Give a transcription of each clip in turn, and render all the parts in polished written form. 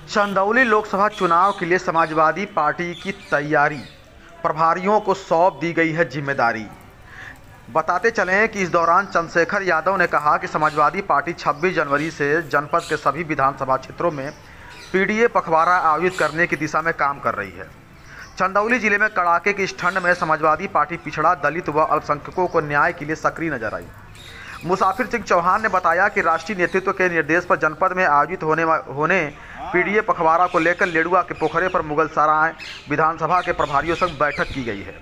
चंदौली लोकसभा चुनाव के लिए समाजवादी पार्टी की तैयारी, प्रभारियों को सौंप दी गई है जिम्मेदारी। बताते चलें कि इस दौरान चंद्रशेखर यादव ने कहा कि समाजवादी पार्टी 26 जनवरी से जनपद के सभी विधानसभा क्षेत्रों में पीडीए पखवाड़ा आयोजित करने की दिशा में काम कर रही है। चंदौली जिले में कड़ाके की इस ठंड में समाजवादी पार्टी पिछड़ा, दलित व अल्पसंख्यकों को न्याय के लिए सक्रिय नजर आई। मुसाफिर सिंह चौहान ने बताया कि राष्ट्रीय नेतृत्व के निर्देश पर जनपद में आयोजित होने पीडीए पखवाड़ा को लेकर लेडुआ के पोखरे पर मुगलसराय विधानसभा के प्रभारियों संग बैठक की गई है,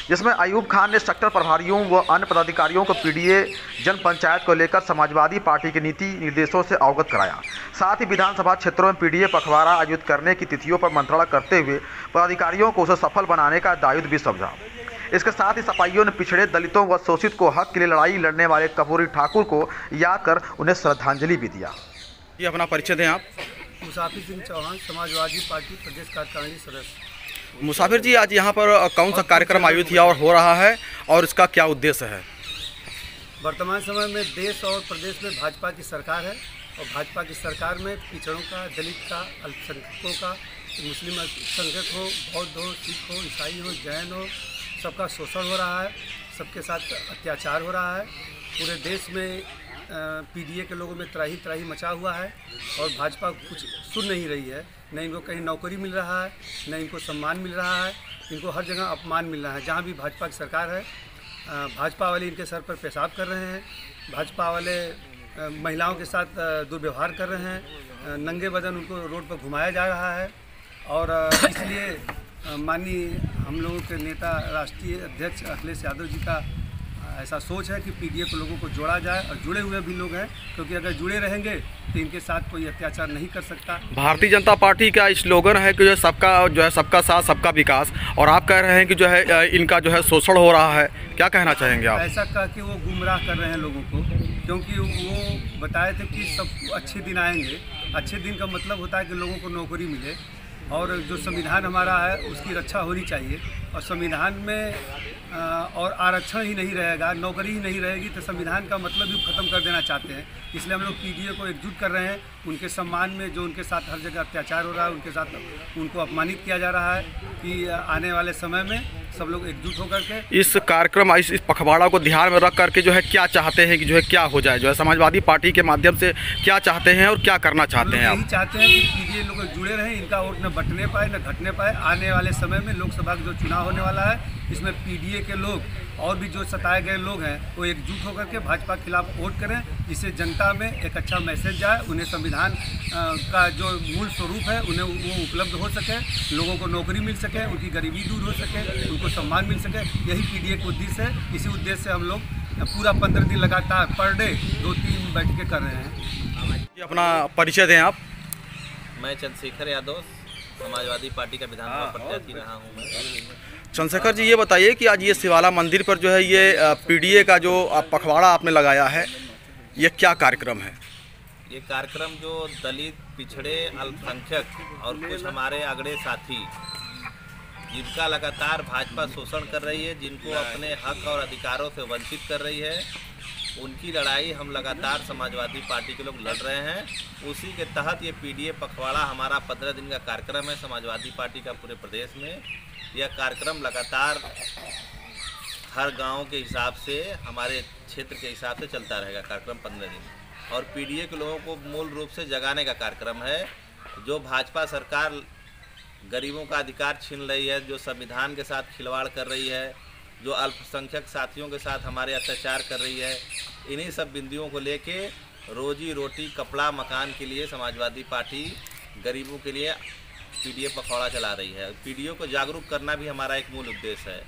जिसमें अयूब खान ने सेक्टर प्रभारियों व अन्य पदाधिकारियों को पीडीए जन पंचायत को लेकर समाजवादी पार्टी के नीति निर्देशों से अवगत कराया। साथ ही विधानसभा क्षेत्रों में पीडीए पखवाड़ा आयोजित करने की तिथियों पर मंत्रणा करते हुए पदाधिकारियों को उसे सफल बनाने का दायित्व भी समझा। इसके साथ ही सपाइयों ने पिछड़े, दलितों व शोषित को हक के लिए लड़ाई लड़ने वाले कपूरी ठाकुर को याद कर उन्हें श्रद्धांजलि भी दिया। ये अपना परिचय दें आप। मुसाफिर सिंह चौहान, समाजवादी पार्टी प्रदेश कार्यकारिणी सदस्य। मुसाफिर जी, आज यहाँ पर कौन सा कार्यक्रम आयोजित किया और हो रहा है और इसका क्या उद्देश्य है? वर्तमान समय में देश और प्रदेश में भाजपा की सरकार है और भाजपा की सरकार में पिछड़ों का, दलित का, अल्पसंख्यकों का, मुस्लिम अल्पसंख्यक हो, बौद्ध हो, सिख हो, ईसाई हो, जैन हो, सबका शोषण हो रहा है, सबके साथ अत्याचार हो रहा है। पूरे देश में पीडीए के लोगों में त्राही त्राही मचा हुआ है और भाजपा कुछ सुन नहीं रही है। न इनको कहीं नौकरी मिल रहा है, न इनको सम्मान मिल रहा है, इनको हर जगह अपमान मिल रहा है। जहाँ भी भाजपा की सरकार है, भाजपा वाले इनके सर पर पेशाब कर रहे हैं, भाजपा वाले महिलाओं के साथ दुर्व्यवहार कर रहे हैं, नंगे बदन उनको रोड पर घुमाया जा रहा है। और इसलिए माननीय हम लोगों के नेता राष्ट्रीय अध्यक्ष अखिलेश यादव जी का ऐसा सोच है कि पीडीए को लोगों को जोड़ा जाए और जुड़े हुए भी लोग हैं, क्योंकि अगर जुड़े रहेंगे तो इनके साथ कोई अत्याचार नहीं कर सकता। भारतीय जनता पार्टी का स्लोगन है कि जो है सबका साथ सबका विकास, और आप कह रहे हैं कि जो है इनका जो है शोषण हो रहा है, क्या कहना चाहेंगे आप? ऐसा कह के वो गुमराह कर रहे हैं लोगों को, क्योंकि वो बताए थे कि सब अच्छे दिन आएंगे। अच्छे दिन का मतलब होता है कि लोगों को नौकरी मिले और जो संविधान हमारा है उसकी रक्षा होनी चाहिए। और संविधान में और आरक्षण ही नहीं रहेगा, नौकरी ही नहीं रहेगी तो संविधान का मतलब भी ख़त्म कर देना चाहते हैं। इसलिए हम लोग पीडीए को एकजुट कर रहे हैं। उनके सम्मान में जो उनके साथ हर जगह अत्याचार हो रहा है, उनके साथ उनको अपमानित किया जा रहा है, कि आने वाले समय में सब लोग एकजुट होकर के इस कार्यक्रम, इस पखवाड़ा को ध्यान में रख करके जो है क्या चाहते हैं कि जो है क्या हो जाए, जो है समाजवादी पार्टी के माध्यम से क्या चाहते हैं और क्या करना चाहते हैं आप? यही चाहते हैं कि पीडीए लोग जुड़े रहें, इनका वोट न बटने पाए न घटने पाए। आने वाले समय में लोकसभा का जो चुनाव होने वाला है, इसमें पीडीए के लोग और भी जो सताए गए लोग हैं वो एकजुट होकर के भाजपा के खिलाफ वोट करें, जिससे जनता में एक अच्छा मैसेज जाए, उन्हें संविधान का जो मूल स्वरूप है उन्हें वो उपलब्ध हो सके, लोगों को नौकरी मिल सके, उनकी गरीबी दूर हो सके, उनको सम्मान मिल सके। यही पीडीए का उद्देश्य है। इसी उद्देश्य से हम लोग पूरा 15 दिन लगातार पर डे 2-3 बैठकें कर रहे हैं। ये अपना परिचय दें आप। मैं चंद्रशेखर यादव, समाजवादी पार्टी का विधानसभा प्रत्याशी रहा हूँ मैं। चंद्रशेखर जी, ये बताइए कि आज ये शिवाला मंदिर पर जो है ये पीडीए का जो पखवाड़ा आपने लगाया है, ये क्या कार्यक्रम है? ये कार्यक्रम जो दलित, पिछड़े, अल्पसंख्यक और कुछ हमारे अगड़े साथी जिनका लगातार भाजपा शोषण कर रही है, जिनको अपने हक और अधिकारों से वंचित कर रही है, उनकी लड़ाई हम लगातार समाजवादी पार्टी के लोग लड़ रहे हैं। उसी के तहत ये पीडीए पखवाड़ा हमारा 15 दिन का कार्यक्रम है समाजवादी पार्टी का पूरे प्रदेश में। यह कार्यक्रम लगातार हर गांव के हिसाब से, हमारे क्षेत्र के हिसाब से चलता रहेगा कार्यक्रम 15 दिन। और पीडीए के लोगों को मूल रूप से जगाने का कार्यक्रम है। जो भाजपा सरकार गरीबों का अधिकार छीन रही है, जो संविधान के साथ खिलवाड़ कर रही है, जो अल्पसंख्यक साथियों के साथ हमारे अत्याचार कर रही है, इन्हीं सब बिंदुओं को लेके रोजी रोटी, कपड़ा, मकान के लिए समाजवादी पार्टी गरीबों के लिए पीडीए पखवाड़ा चला रही है। पीडीए को जागरूक करना भी हमारा एक मूल उद्देश्य है।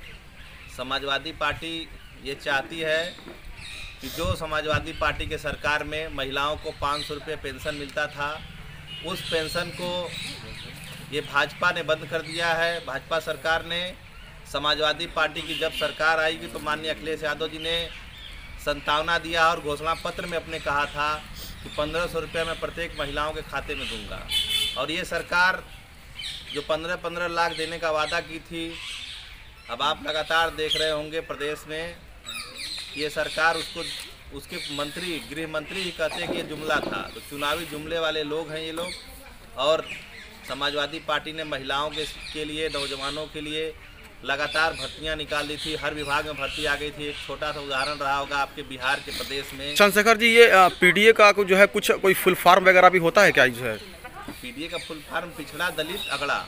समाजवादी पार्टी ये चाहती है कि जो समाजवादी पार्टी के सरकार में महिलाओं को 500 रुपये पेंशन मिलता था, उस पेंशन को ये भाजपा ने बंद कर दिया है। भाजपा सरकार ने, समाजवादी पार्टी की जब सरकार आएगी तो माननीय अखिलेश यादव जी ने संतावना दिया और घोषणा पत्र में अपने कहा था कि 1500 रुपये मैं प्रत्येक महिलाओं के खाते में दूंगा। और ये सरकार जो 15-15 लाख देने का वादा की थी, अब आप लगातार देख रहे होंगे प्रदेश में ये सरकार उसके मंत्री, गृह मंत्री ही कहते हैं कि ये जुमला था। तो चुनावी जुमले वाले लोग हैं ये लोग। और समाजवादी पार्टी ने महिलाओं के लिए, नौजवानों के लिए लगातार भर्तियां निकाल दी थी। हर विभाग में भर्ती आ गई थी। एक छोटा सा उदाहरण रहा होगा आपके बिहार के प्रदेश में। चंद्रशेखर जी, ये पीडीए का जो है कुछ कोई फुल फॉर्म वगैरह भी होता है क्या? जो है पीडीए का फुल फॉर्म पिछड़ा दलित अगड़ा।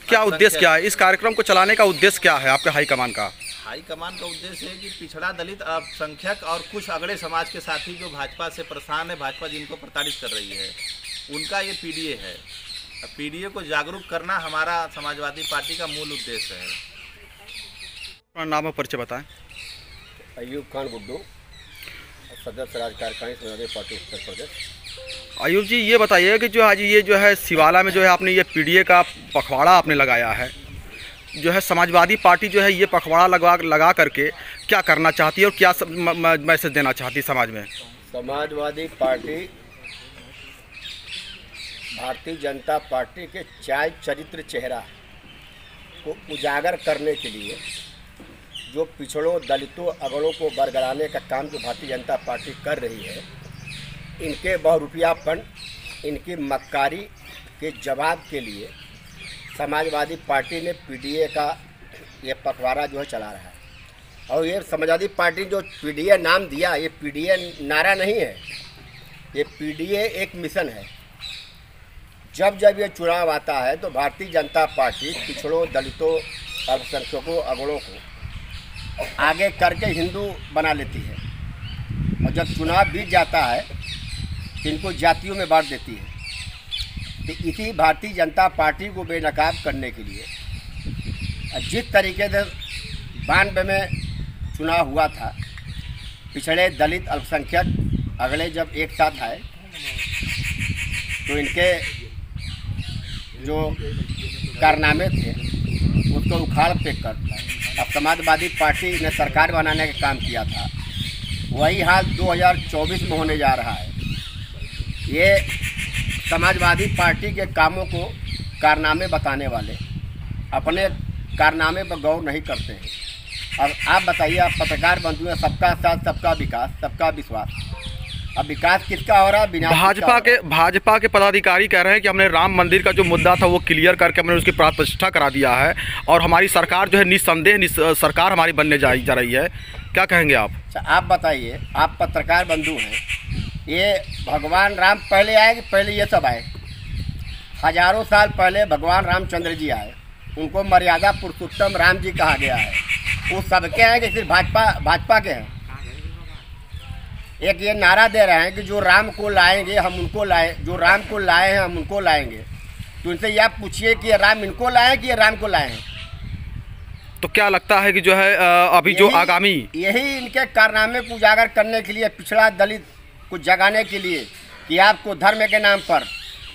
क्या उद्देश्य क्या है इस कार्यक्रम को चलाने का? उद्देश्य क्या है आपके हाईकमान का? हाईकमान का उद्देश्य है कि पिछड़ा दलित अल्पसंख्यक और कुछ अगड़े समाज के साथी जो भाजपा से परेशान है, भाजपा जिनको प्रताड़ित कर रही है, उनका ये पीडीए है। पीडीए को जागरूक करना हमारा समाजवादी पार्टी का मूल उद्देश्य है। अपना नाम और परिचय बताएं। अयूब खान गुड्डू, सदस्य राज्य कार्यकारिणी समाजवादी पार्टी उत्तर प्रदेश। अयूब जी, ये बताइए कि जो आज ये जो है सिवाला में जो है आपने ये पीडीए का पखवाड़ा आपने लगाया है, जो है समाजवादी पार्टी जो है ये पखवाड़ा लगा करके क्या करना चाहती है और क्या मैसेज देना चाहती है समाज में? समाजवादी पार्टी भारतीय जनता पार्टी के चाय चरित्र चेहरा को उजागर करने के लिए जो पिछड़ों, दलितों, अगड़ों को बरगलाने का काम जो भारतीय जनता पार्टी कर रही है, इनके बहुरुपयापन, इनकी मक्कारी के जवाब के लिए समाजवादी पार्टी ने पीडीए का ये पखवाड़ा जो है चला रहा है। और ये समाजवादी पार्टी जो पीडीए नाम दिया, ये पीडीए नारा नहीं है, ये पीडीए एक मिशन है। जब जब ये चुनाव आता है तो भारतीय जनता पार्टी पिछड़ों, दलितों, अल्पसंख्यकों, अगड़ों को आगे करके हिंदू बना लेती है और जब चुनाव बीत जाता है तो इनको जातियों में बांट देती है। तो इसी भारतीय जनता पार्टी को बेनकाब करने के लिए जिस तरीके से 92 में चुनाव हुआ था, पिछड़े, दलित, अल्पसंख्यक, अगले जब एक साथ आए तो इनके जो कारनामे थे उसको उखाड़ फेंक कर अब समाजवादी पार्टी ने सरकार बनाने का काम किया था। वही हाल 2024 में होने जा रहा है। ये समाजवादी पार्टी के कामों को कारनामे बताने वाले अपने कारनामे पर गौर नहीं करते हैं। अब आप बताइए, आप पत्रकार बंधु हैं, सबका साथ, सबका विकास, सबका विश्वास। अब विकास किसका हो रहा है? बिना भाजपा के पदाधिकारी कह रहे हैं कि हमने राम मंदिर का जो मुद्दा था वो क्लियर करके हमने उसकी प्राण प्रतिष्ठा करा दिया है और हमारी सरकार जो है निस्संदेह सरकार हमारी बनने जा रही है। क्या कहेंगे आप? अच्छा, आप बताइए, आप पत्रकार बंधु हैं, ये भगवान राम पहले आए कि पहले ये सब आए? हजारों साल पहले भगवान रामचंद्र जी आए, उनको मर्यादा पुरुषोत्तम राम जी कहा गया है। वो सबके हैं कि सिर्फ भाजपा के हैं? एक ये नारा दे रहे हैं कि जो राम को लाएंगे हम उनको लाए, जो राम को लाए हैं हम उनको लाएंगे। तो इनसे यह पूछिए कि ये राम इनको लाए हैं कि ये राम को लाए हैं? तो क्या लगता है कि जो है अभी जो आगामी यही इनके कारनामे को उजागर करने के लिए, पिछड़ा दलित को जगाने के लिए कि आपको धर्म के नाम पर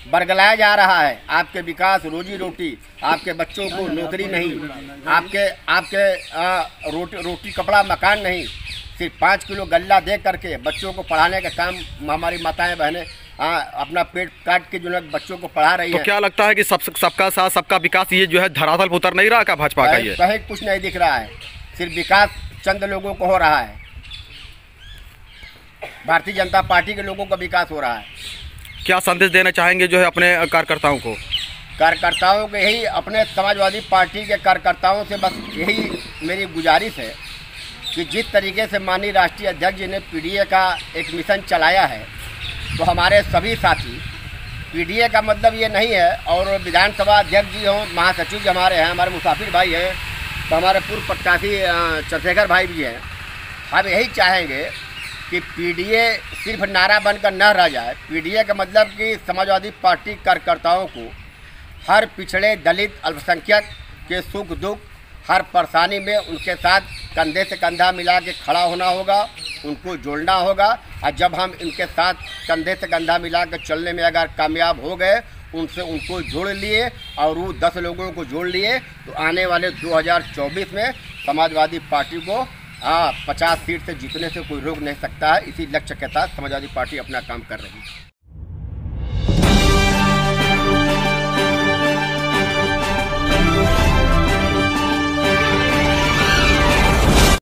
बरगलाया जा रहा है, आपके विकास, रोजी रोटी, आपके बच्चों को नौकरी नहीं, आपके रोटी कपड़ा मकान नहीं, सिर्फ 5 किलो गल्ला दे करके बच्चों को पढ़ाने का काम हमारी माताएं बहनें अपना पेट काट के जो है बच्चों को पढ़ा रही है। तो क्या लगता है कि सबका साथ, सबका विकास ये जो है धरातल पर उतर नहीं रहा का भाजपा का? ये कहीं कुछ नहीं दिख रहा है, सिर्फ विकास चंद लोगों को हो रहा है, भारतीय जनता पार्टी के लोगों का विकास हो रहा है। क्या संदेश देना चाहेंगे जो है अपने कार्यकर्ताओं को? कार्यकर्ताओं को यही, अपने समाजवादी पार्टी के कार्यकर्ताओं से बस यही मेरी गुजारिश है कि जिस तरीके से माननीय राष्ट्रीय अध्यक्ष जी ने पीडीए का एक मिशन चलाया है, तो हमारे सभी साथी, पीडीए का मतलब ये नहीं है, और विधानसभा अध्यक्ष जी हों, महासचिव जी हमारे हैं, हमारे मुसाफिर भाई हैं, तो हमारे पूर्व प्रत्याशी चंद्रशेखर भाई भी हैं। हम यही चाहेंगे कि पीडीए सिर्फ नारा बनकर न रह जाए। पीडीए का मतलब कि समाजवादी पार्टी कार्यकर्ताओं को हर पिछड़े, दलित, अल्पसंख्यक के सुख दुख, हर परेशानी में उनके साथ कंधे से कंधा मिला के खड़ा होना होगा, उनको जोड़ना होगा। और जब हम इनके साथ कंधे से कंधा मिला के चलने में अगर कामयाब हो गए, उनसे उनको जोड़ लिए और वो 10 लोगों को जोड़ लिए, तो आने वाले 2024 में समाजवादी पार्टी को 50 सीट से जीतने से कोई रोक नहीं सकता है। इसी लक्ष्य के साथ समाजवादी पार्टी अपना काम कर रही है।